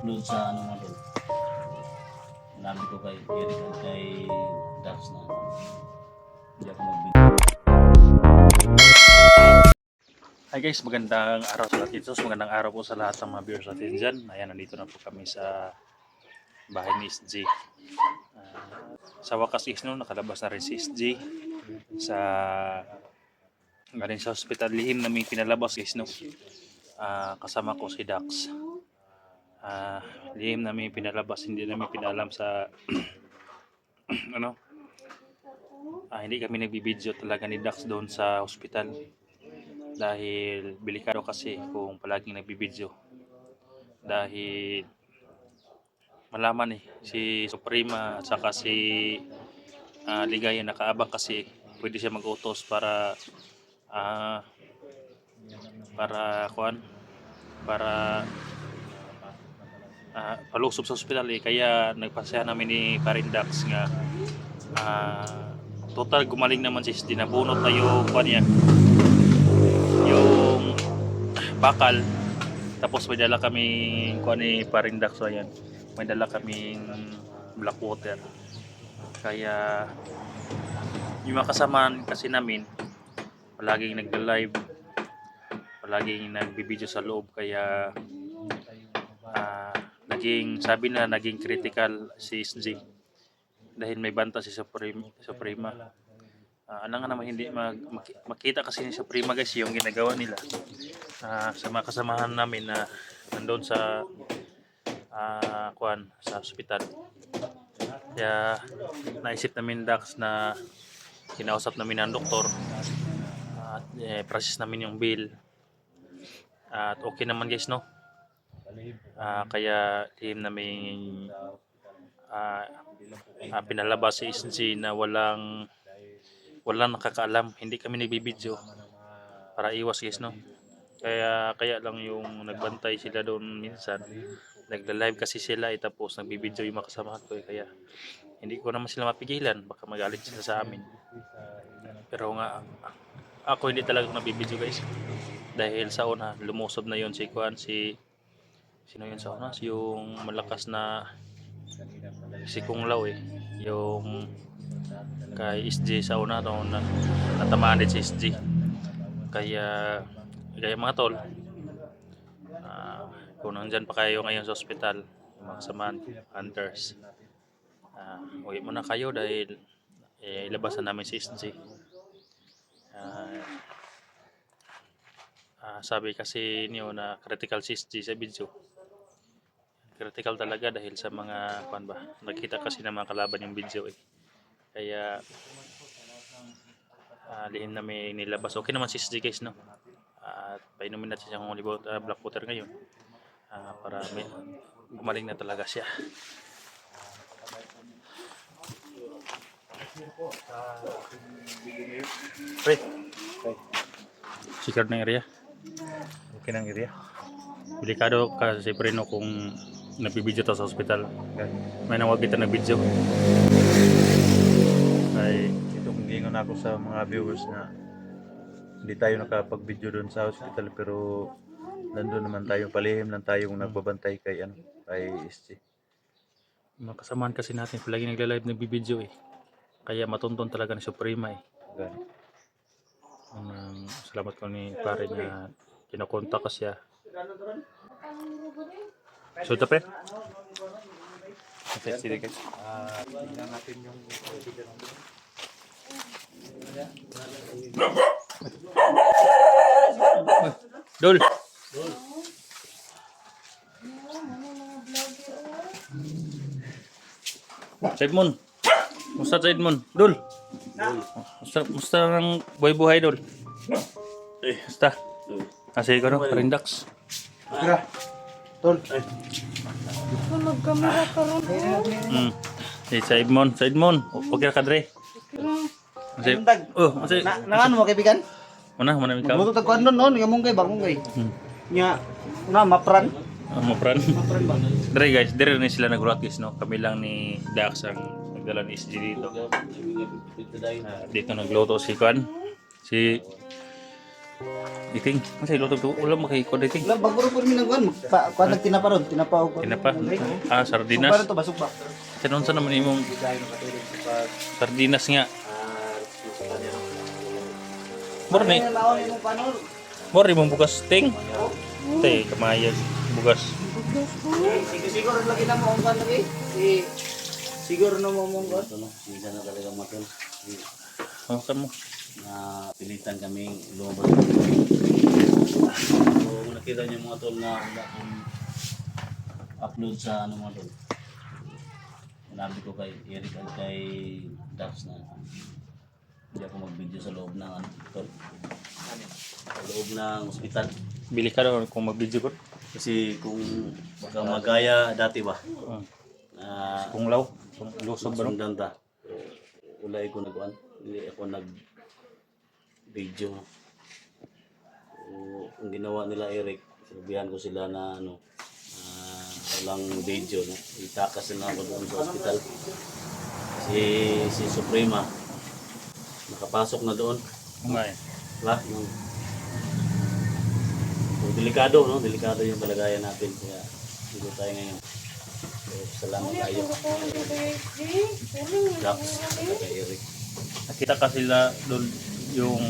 upload sa ano mo doon. Sinabi ko kay Eric at kay Dax na hindi ako mag-video. Hi guys, magandang araw sa lahat dito. Magandang araw po sa lahat ng mga viewers natin dyan. Ayan, nandito na po kami sa bahay ni SG. Sa wakas is no, nakalabas na rin si SG sa galing sa hospital. Lihim namin pinalabas is no. Kasama ko si Dax. Lihim namin pinalabas, hindi namin pinalam sa ano. Hindi kami nagbibideo talaga ni Dax doon sa hospital. Dahil delikado kasi kung palaging nagbibideo. Dahil malaman si Suprema at saka si Ligaya nakaabang kasi pwede siya mag-utos para palusob sa ospital kaya nagpasaya namin ni Parindax nga total gumaling naman si SD, nabunot na yung niya, yung bakal, tapos may dala kaming ni Parindax, so ayan, may dala kaming black water. Kaya yung mga kasamaan kasi namin palaging nagda-live, palaging nagbibideo sa loob, kaya naging critical si SG dahil may banta si Suprema. Ano nga naman hindi makita kasi ni Suprema guys yung ginagawa nila sa mga kasamahan namin na nandoon sa sa ospital. Kaya naisip namin Dax na kinausap namin ng doktor at process namin yung bill at okay naman guys no. Kaya lihim namin pinalabas si SG na walang nakakaalam, hindi kami nagbibideo para iwas guys no. Kaya lang yung nagbantay sila doon minsan, nagla-live kasi sila tapos nagbibideo yung mga kasamahan ko kaya hindi ko naman sila mapigilan, baka magalit sila sa amin. Pero nga ako hindi talaga nagbibideo guys dahil sa una lumusob na yon sino yun sa una, yung malakas na si Kung Lao yung kay SG sa una noon natamaan din si SG. Kaya mga tol, kung nandyan pa kayo ngayon sa ospital, mga kasamaan, hunters, uwi muna kayo dahil ilabasan namin si SG. Sabi kasi niyo na critical si SG sa video. Critical talaga dahil sa mga nakita kasi ng mga kalaban yung video Kaya lihim na may nilabas. Okay naman si SG guys no. At painumin natin siyang black water ngayon para gumaling na talaga siya. Pre, secure ng area. Okay ng area. Delikado kasi pre no kung nabibideo to sa hospital. May nawag kita na video. Ay, ito kung gingon ako sa mga viewers na hindi tayo nakapag-video doon sa hospital pero nandun naman tayo, palihim lang tayong nagbabantay kay SG. Mga kasamaan kasi natin palagi nagla-live nagbibideo Kaya matuntun talaga ni Suprema Salamat ko ni pare na kinakontak ka siya. So ito pre? Okay, sige guys. Tingnan natin yung video ng Dol! Sa Edmond! Musta sa Edmond? Dol! Musta ng buhay-buhay Dol? Musta? Kasi ko no, Parindax. Tira! Tol! Nagkamera ka ron. Sa Edmond, okay ka dre? Kasi Nangan mo kaibigan? mana ikaw? Mo to kuan non ngamong kay bagong kay. Nya na mapran. Mapran. Mapran ba? Dre guys, dire ni sila nag-rock guys no. Kami lang ni Dax ang nagdala ni SG dito. Dito nagluto si Kwan. Si Iting, masay lutog to. Wala makikod iting. Wala, bago rin po rin nagwan. Kuan nagtinapa ron, tinapa ko. Tinapa. Ah, Sugba sardinas. rin to, basok ba? Kanon sa naman imong sardinas nga. Mor ni, mor imong bugas ting. Te, kamayag bugas. Siguro lagi na mo ang kuan lagi. Siguro na mo ang kuan. Ito no, hindi na talaga matol. Oh, kamo. Na pilitan kaming lumabas. So, kung nakita niyo mga tol na wala akong upload sa ano mga tol. Sinabi ko kay Eric at kay Dax na hindi ako mag-video sa loob ng ano, tol. Sa loob ng ospital. Bili ka daw kung mag-video ko. Kasi kung baka magaya dati ba, Kung law, kung lusog ba no? sundan ta. Wala ko nag-one. Hindi ako nag-video. So, ang ginawa nila Eric, sinabihan ko sila na ano, walang video. No? Itakas na ako doon sa hospital. Si Suprema, nakapasok na doon. Ngay. Wala, no? So, delikado, no? Delikado yung kalagayan natin. Kaya dito tayo ngayon. So, salamat tayo. Dax, at kay Eric. Nakita ka sila doon yung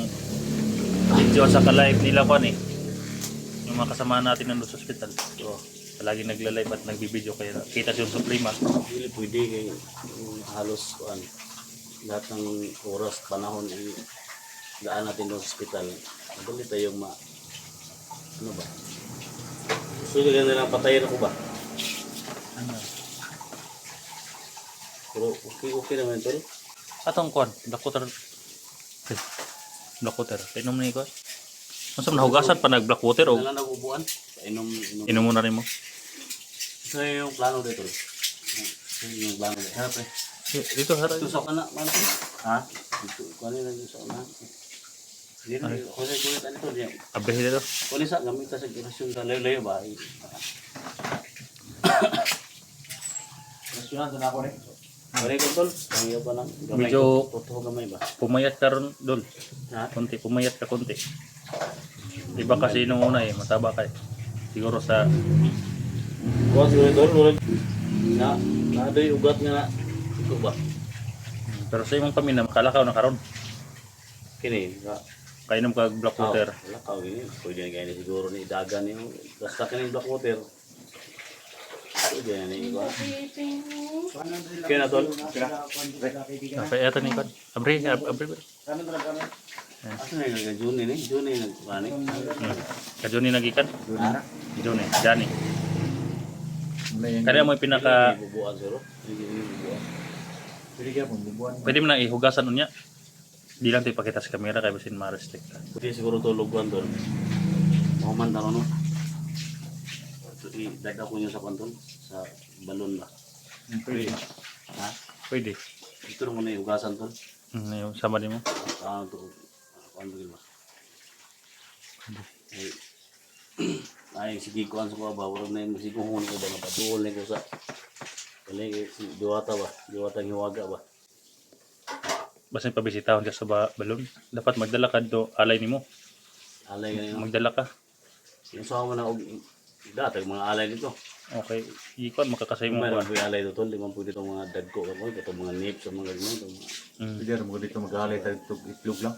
video sa ka-live nila ko eh. Yung mga kasama natin nandun sa hospital. So, palagi nagla-live at nagbibideo kaya kita si yung Suprema. Hindi pwede kay halos lahat ng oras, panahon daan natin doon sa hospital. Madali tayong ano ba? Gusto nila nilang patayin ako ba? Ano? Pero okay naman ito. Atong kon, Black water. Black water. Inom na ikaw. Masam nahugasan pa nag black water o Wala na ubuan. Inom. inom mo na rin mo. Ito yung plano dito. Ito yung plano dito. Harap eh. Dito harap. Ito sa kana, man. Ha? Ito, kunin lang sa kana. Hindi, kulit ano ito. Abeh dito. Kunin sa, gamit sa girasyon sa layo-layo ba? Restaurant na ako rin. Pare ko tol, kaya pa lang. Gamay Medyo- ko. Totoo gamay ba? Pumayat ka ron dol. Ha? Konti, pumayat ka konti. Iba kasi nung una eh, mataba ka eh. Siguro sa Kuha siguro tol, ulit. Na do'y ugat nga na. Ito ba? pero sa imong pamilya makalakaw na karon. Kini, Kainom ka black water. Wala ka, gini. Pwede na ganyan siguro ni dagan yung basta kini black water. Pwede na iba. Kaya na tol. Apa eta ni kon? Abri. Asa na yung June ni? June ni nagpani. Kajuni nagikan. Ha? Juni, Jani. Kaya mo yung pinaka Bubuan siguro. Hindi bubuan. pwede mo na ihugasan unya. Di lang tayo pakita sa camera kaya basin ma-restrict ka. Pwede siguro tulugan tol. Mahuman talo no. Daga ko niyo sa pantol sa balon ba. Pwede. Ha? Pwede. Ito mo na ugasan tol. Yung sama din mo. Ano to? Ano ba? Ay sige ko ang sa ba wala na yung sige ko ko ba napatuol ni ko sa kali si diwata ba? Diwata ng hiwaga ba? Basta pabisitahon ka sa balon. Dapat magdala ka do alay nimo. Alay ganyan. Magdala ka. Yung sa mo na dati mga alay dito. Okay. Ikon makakasay mo Mayroon kuan. po yung alay dito, limang po dito mga dagko ko, ito mga nips, mga ganyan. Hindi mo dito mag-alay tayo itlog lang.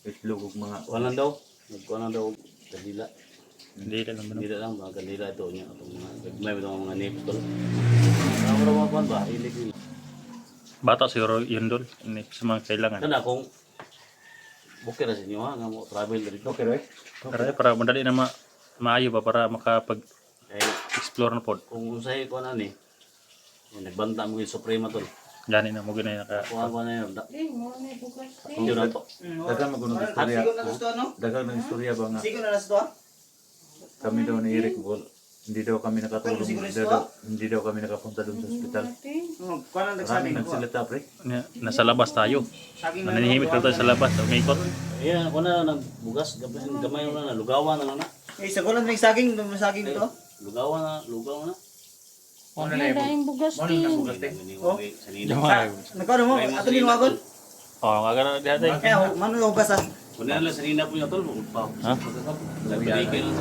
Itlog ug mga Walang daw, nagkuha na daw kandila. Hindi lang naman. Kandila lang, mga kandila ito niya. Itong mga gagmay, itong mga nips tol. Ang mga kuwan ba, hilig nila. Bata siguro yun dol. Ini sa mga kailangan. Kana kung bukir na sa inyo ha, nga mo travel dito. okay right? Para madali na maayo ba para makapag-explore Eh, na pod. kung sa'yo ko na ni, nagbanta mo yung Suprema tol. Gani na mo ginay naka. Kuha ko na yun. Hindi na to. Dagang magunong istorya. Sigo na gusto ano? Dagang ng istorya ba nga Sigo na gusto. kami daw ni Eric Bol. Hindi daw kami nakatulong. Siguro Hindi daw kami nakapunta doon sa ospital. Kuan ang nagsabi Maraming ko. nagsalita pre. Nasa labas tayo. Saging na Nananihimik ka tayo sa labas. Umikot. Ayan, ako na nagbugas, gamay mo na, lugawan na na. Eh, sagulan may saging, may saging to. Lugawan na. Ano na yung bugas Oh. Sanina. Nagkano mo? Ato din wagon. Oh, nga gana diha tayo. Kaya mano yung hugas ah. Kunin lang sa nina po niya tol, magpaw. Ha? Nabigay lang.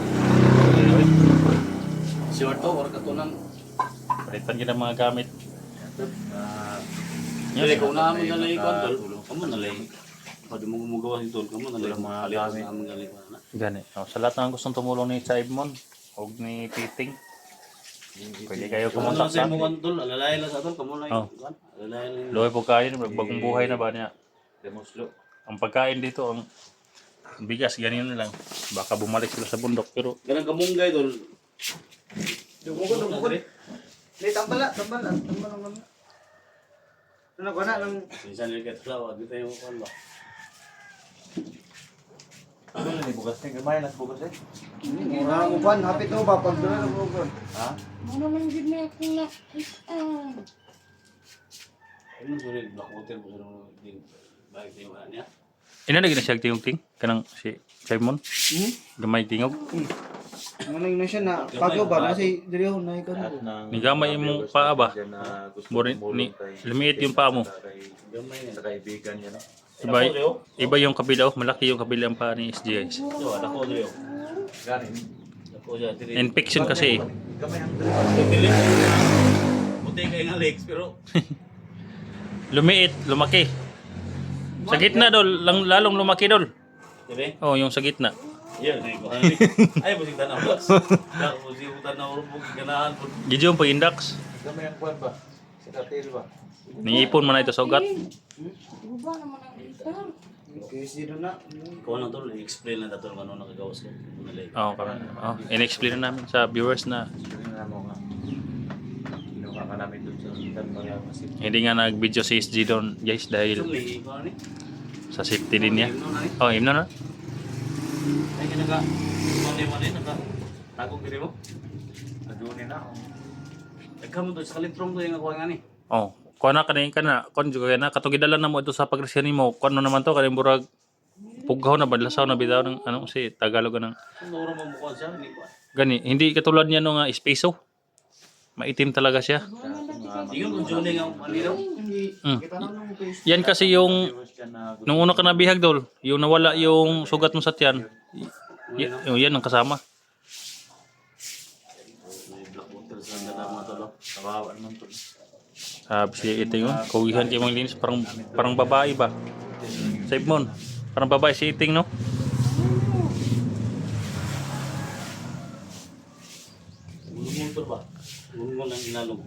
Short to, or katunan. Palitan kita mga gamit. Dili kung namin nalay ko tol, kamo nalay. Pwede mo gumagawa si tol, kamo nalay. Walang mga Kalian gamit. namin galing ko na. Gani. Oh, sa lahat ng gustong tumulong ni Chaibmon o ni Piting, pwede kayo Kamo lang kumontak sa sa mo tol, alalay lang sa tol, kamo lang. Oh. Alalay lang. Loy po kain, bagong buhay na ba niya? Demuslo. Ang pagkain dito, ang bigas, ganyan na lang. Baka bumalik sila sa bundok, pero Ganang kamunggay tol. Dugukod. Di, tambal na. Tambal naman. Ano ko na, nang... Minsan yung katlawa, di tayo kan ba? Ano na ni bugas ni gamay nas bugas eh. Mura mo pan, hapit mo ba? Pag doon na bukod. Ha? Ano man din na akong nakita. Ano sulit, black water po sa ding. Bakit tayo wala niya? ina na siya tingog-ting, kanang si Chaibmon, gamay tingog. Ano na siya na, pagaw ba? Nasi, diri ako na ikan ko. Ni gamay mo paa ba? Murin, ni, lumiit yung paa mo. Gamay na. Sa kaibigan niya no. Iba yung kabila, oh. Malaki yung kabila ang paa ni SGS. Ito, dako dito. Gani. Dako siya, dito. Infection kasi eh. Gamay ang diri. Dili. Buti kayo nga legs, pero Lumiit, lumaki. Sa gitna dol, lalong lumaki dol. dili. Oh, yung sa gitna. Yan, ay ko hani. Ay busing tanaw. Dako busing tanaw ro ganahan po. Gidyo yung pag-index. Gamay ang kwan ba? Sa katil ba? Niipon man na ito sa ugat. Iba naman ang itar. Kasi doon na. Ko na tol, i-explain lang dato ano nakagawas ko. Nalay. Oh, oh, in-explain na namin sa viewers na Sabi na mo nga. Kinuha ka namin doon sa hospital para masip. hindi nga nag-video si SG doon, guys, dahil Sumli ko ni. sa safety din niya. Ano na ni? Oh, himno na. Ay kinaga. Mali naka. Tago giri mo. Adunin na. Nagkamo to sa kalitrong to yung nakuha nga ni. Oh, kuha na kanin ka na, kuha juga na, katugidalan na mo ito sa pagresyan mo. Kuha naman to, kanin burag, pughaw na, badlasaw na, bitaw ng, ano si Tagalog ng, Kung oro mo mukha siya, hindi ko. gani, hindi katulad niya nung espeso. Maitim talaga siya. Tingin kung Johnny nga maniraw. Kita na nung face. Yan kasi yung, nung una ka nabihag dol, yung nawala yung sugat mo sa tiyan, yan ang kasama. May black water sa dala mo to. Kawawa naman to. Sabi siya ito yun, kawihan kayo mga linis, parang babae ba? Save mo, parang babae si Iting, no? Gulong ba? Gulong lang inalog.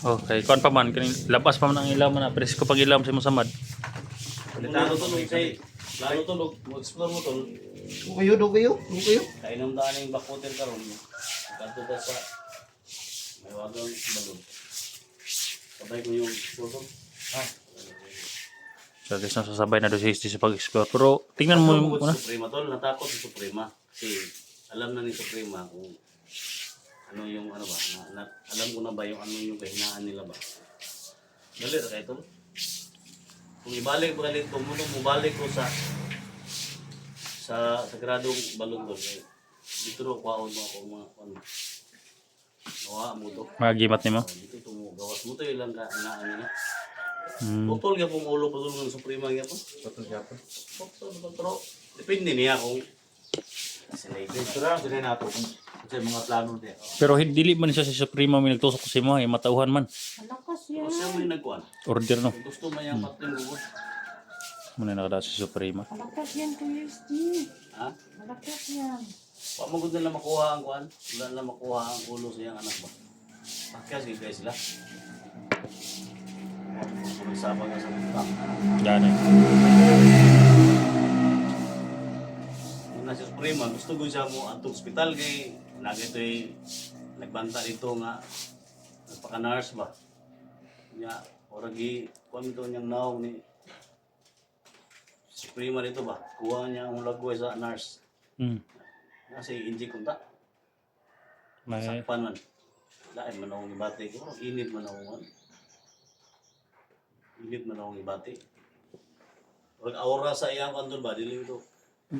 Okay, kuan pa man, labas pa man ang ilaw man na, presko pag ilaw sa masamad. Lalo to nung say, lalo to mo explore mo to. Dukayo. Kainom daan yung black water karon. Kanto ka sa may wagang balon. Sabay ko yung photo. So guys, nasasabay na doon si SG sa pag-explore. Pero tingnan mo yung una. Suprema tol, natakot si Suprema. Kasi alam na ni Suprema kung ano yung ano ba, alam ko na ba yung ano yung kahinaan nila ba. Dali ra kay tol. Kung ibalik ko kalit ko mo balik ko sa sagradong balon tol. Dito ro kwaon mo ako mga ano. Nawa mo to. Magimat ni mo. Dito tumo gawas mo to ilang ka na ano na. Hmm. Putol nga pong ulo putol ng Suprema nga po. Patol yapon. Pero depende niya kung sila Ito lang sila nato kung sa mga plano niya. Pero dili man siya si Supremo may nagtusok si mo, matauhan man. Malakas yan. siya may nagkuhan. Order no. Kung gusto man yung patin gugod. Muna nakada si Supremo. Malakas yan to USD. Ha? Malakas yan. Pamagod nila makuha ang kuhan. Wala nila makuha ang ulo sa iyang anak ba. Pakya sige guys sila. Magsama nga sa butang. Yan eh. Una si Suprema, gusto ko siya mo at ospital kay lagi ito'y nagbanta dito nga nagpaka-nurse ba. Nya, oragi, kuha ito niyang naong ni Suprema dito ba. Kuha niya ang lagway sa nurse. Hmm. Kasi injik kunta. May Sakpan man. Lain man akong ibati ko. Init man akong Init man akong ibati. Pag aura sa iyang kandun ba, dili ito.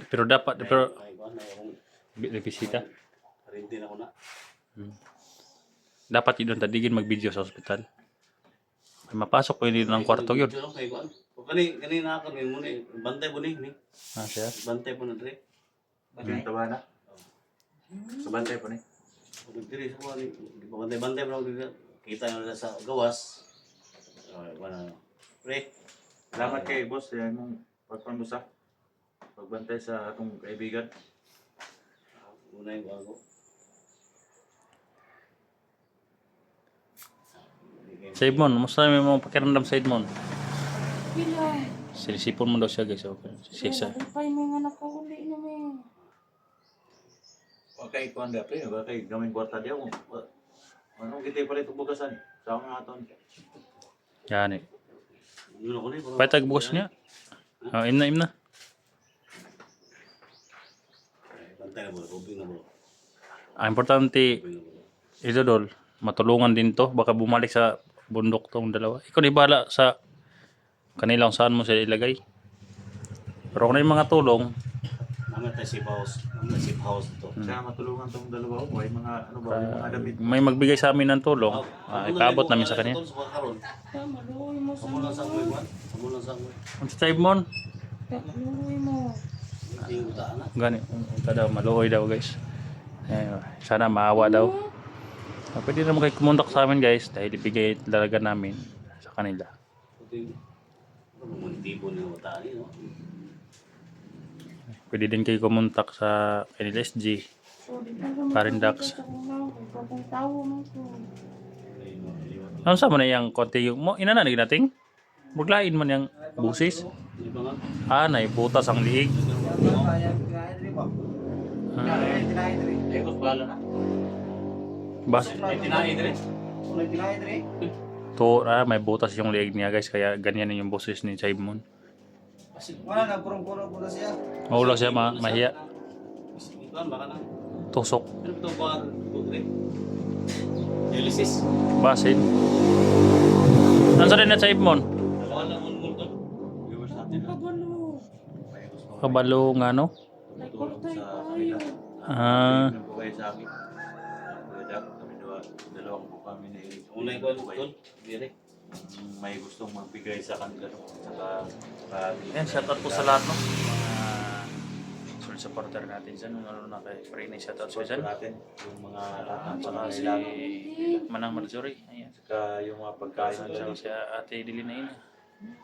pero dapat pero Ay, kuha na akong bisita. rintin ako na. Dapat yun tadigin mag-video sa ospital. Mapasok ko hindi ng kwarto yun. Kani na ako ni mo ni bantay po ni. Ah, siya. Bantay po na dre. Yung tawa na. Sa bantay pa ni. Pag diri sa mo ni bantay mo kita na sa gawas. Wala. Pre, Salamat kay boss. Yan mong pagpambusa. Pagbantay sa akong kaibigan. una yung bago. Sa Edmond, musta may mga pakiramdam sa Edmond? Bilang. Sinisipon mo daw siya guys. Okay. Siya. Pay may nga nakauli na may. Okay, kuhan ka pre. Okay, gaming kwarta diya. Anong kita pala itong bukasan? Sa akong aton. Yan eh. Yun ako ni. Patag bukas niya. Oh, im na. Bantay na bro, rubing na bro. Ang importante, Rubing na bro. ito dol, matulungan din to. Baka bumalik sa bundok tong dalawa. Ikaw ni bala sa kanilang saan mo sila ilagay. Pero kung na yung mga tulong, Namin tayo safe house. Namin tayo safe house ito. Kaya matulungan tong dalawa ko. May mga ano ba? May mga damit. may magbigay sa amin ng tulong. Ikaabot namin sa kanya. Ta, maluoy mo sa Amo lang sa amoy, mga. Juan. Amo lang sa amoy. Ang sa Edmond, Ta, maluoy mo. Hindi yung utaan na. gani, ito daw, maluhoy daw guys. Sana maawa daw. Pwede naman kayo kumuntak sa amin guys dahil ibigay talaga namin sa kanila. Ito yung mga tipo na yung utaan no? Pwede din kayo kumuntak sa kanila SG. So, di pa naman Parindax. sa kunaw. Kapag tawo mo ko. Ano sa mo na yung konti yung mo inananig nating? Buglain man yung busis. Hindi ba nga? Nay butas ang liig. Ekos bala na. Bas Tinahin rin. to may butas yung liig niya guys kaya ganyan yung busis ni Simon. Wala na, purong-purong po na siya. Maulang siya mahiya. Ikuan baka na. Tusok. Ano ba ito ba? Ito Dialysis. Basin. Ano rin na Simon? Wala mo mo ito. Viewers natin. Kabalo. Kabalo nga no? Ay, kortay tayo. Nagbuhay sa akin. Pwede kami dalawang po kami na Una yung kuan Dire. may gustong magbigay sa kanila. Saka Yan, shoutout po sa lahat no? Mga full supporter natin dyan. Ano na kay Freeney, shoutout sa dyan. natin yung mga Saka si Manang Marjorie. Ayan. saka yung mga pagkain Saka nila. si Ate Dilinain.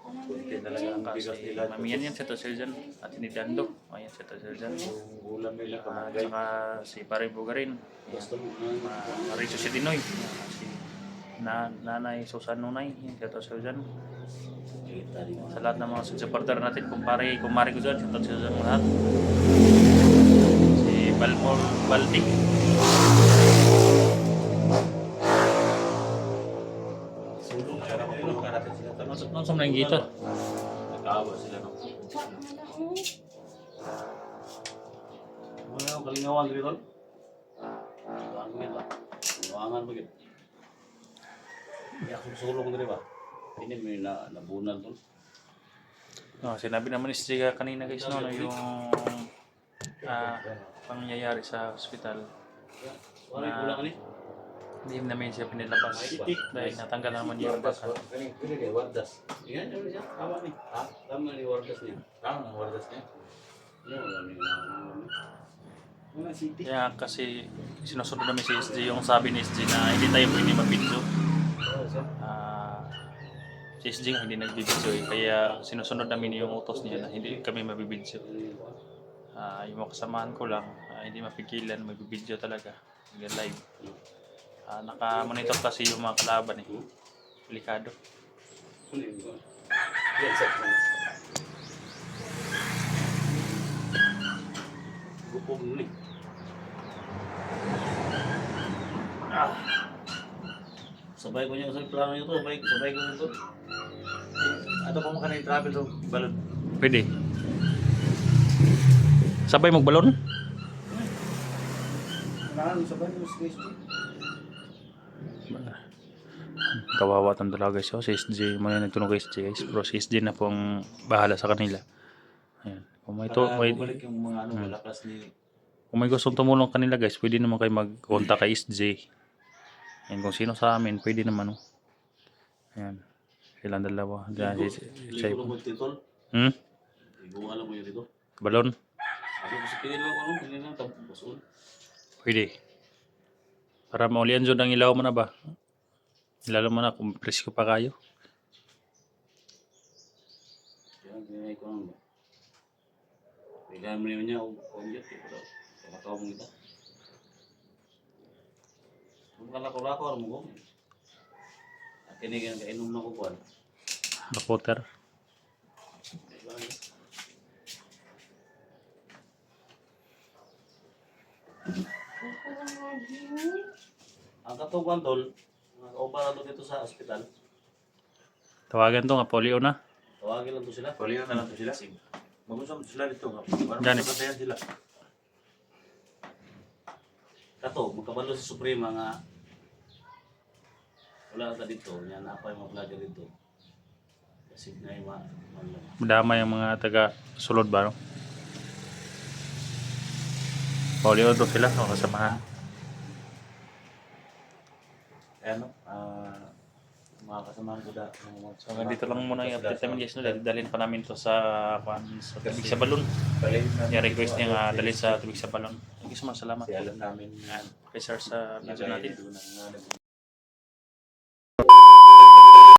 Kunti na lang ang bigas Kasi nila. mamiyan yan, shoutout sa dyan. Ate ni Dando. Ayan, shoutout sa dyan. Yung ulam nila kamagay. Saka si Pare Bugarin. Basta mo. Maricho si Dinoy. Si Nanay Susan Nunay. Ayan, shoutout sa dyan. Kita rin. Sa lahat ng mga supporter natin, kumari ko dyan, shoutout sa dyan lahat. Si Balmol Baltic. Sulong. Kaya matulungan natin sila. Ano sa mga gito? Nag-aawa sila. No? Pa, naman ako. Wala yung kalingawan dito. Kalingawan mo ito. Kalingawan mo ito. Hindi ako sulong dito ba? Ini may nabunal to. Sinabi naman ni Stiga kanina guys no, yung pangyayari sa hospital. Wala yung kulang ni. Hindi namin siya pinilabas dahil natanggal naman yung bakan. Pwede kay Wardas. Yan, ano siya? Tama ni. Ha? Tama ni Wardas niya. Ang Wardas niya. Yan, wala ni. Kaya kasi sinusunod namin si SG yung sabi ni SG na hindi tayo pwede mag-video. Si SG nga hindi nag-video kaya sinusunod namin yung utos niya na hindi kami mabibidyo. Yung mga kasamahan ko lang, hindi mapigilan, magbibidyo talaga. Hanggang live. Naka-monitor kasi yung mga kalaban eh. Delikado. Ano yung kulang? Yan, set mo. Gupog mo ni. Sabay ko niya sa plano niyo to. Sabay ko nito. Ato pa mo kanina travel to balon. Pwede. Sabay magbalon? Kailangan sa bahay mo sa Facebook. Kawawa tong dalaga guys. Si SG, mga nagtunog kay SG guys. Pero si SG na po ang bahala sa kanila. Ayan. Kung Balik yung mga malakas ni kung may gustong tumulong kanila guys, pwede naman kayo mag-contact kay SG. Ayan, kung sino sa amin, pwede naman. Oh. Ayan. Silang dalawa. Diyan si Ligo Chay. lang mo titol. Hmm? Ligo alam mo yun dito. Balon? Ako kasi pinili lang tapos Pwede. Para maulian dyan ang ilaw mo na ba? Lalo mo na kung presko pa kayo. yan kaya ko lang ba. Bigyan mo niya o konjet pero kalakaw mo kita. Kung kalakaw mo ko. Kinigan ka inom na ko kuan. Bakoter. Ang katuguan tol, operado dito sa ospital. Tawagan to nga, polio na. Tawagin lang to sila. Palihan na lang to sila. Mag-usap sila dito. Para Dani. magbantayan sila. Kato, magkabalo si Suprema nga wala ka dito, yan na pa yung mga vlogger dito. Kasi na yung mga Madama yung mga taga sulod ba, no? Polio to sila, no? Kasamahan. Ayan no, mga kasamahan ko da. So, dito lang muna yung update namin guys, no? Dalhin pa namin to sa tubig sa balon. Palihan na. Yung request niya nga dalhin sa tubig sa balon. Thank you so much, salamat. Kasi alam namin Yan, kay sir sa video natin. doon ang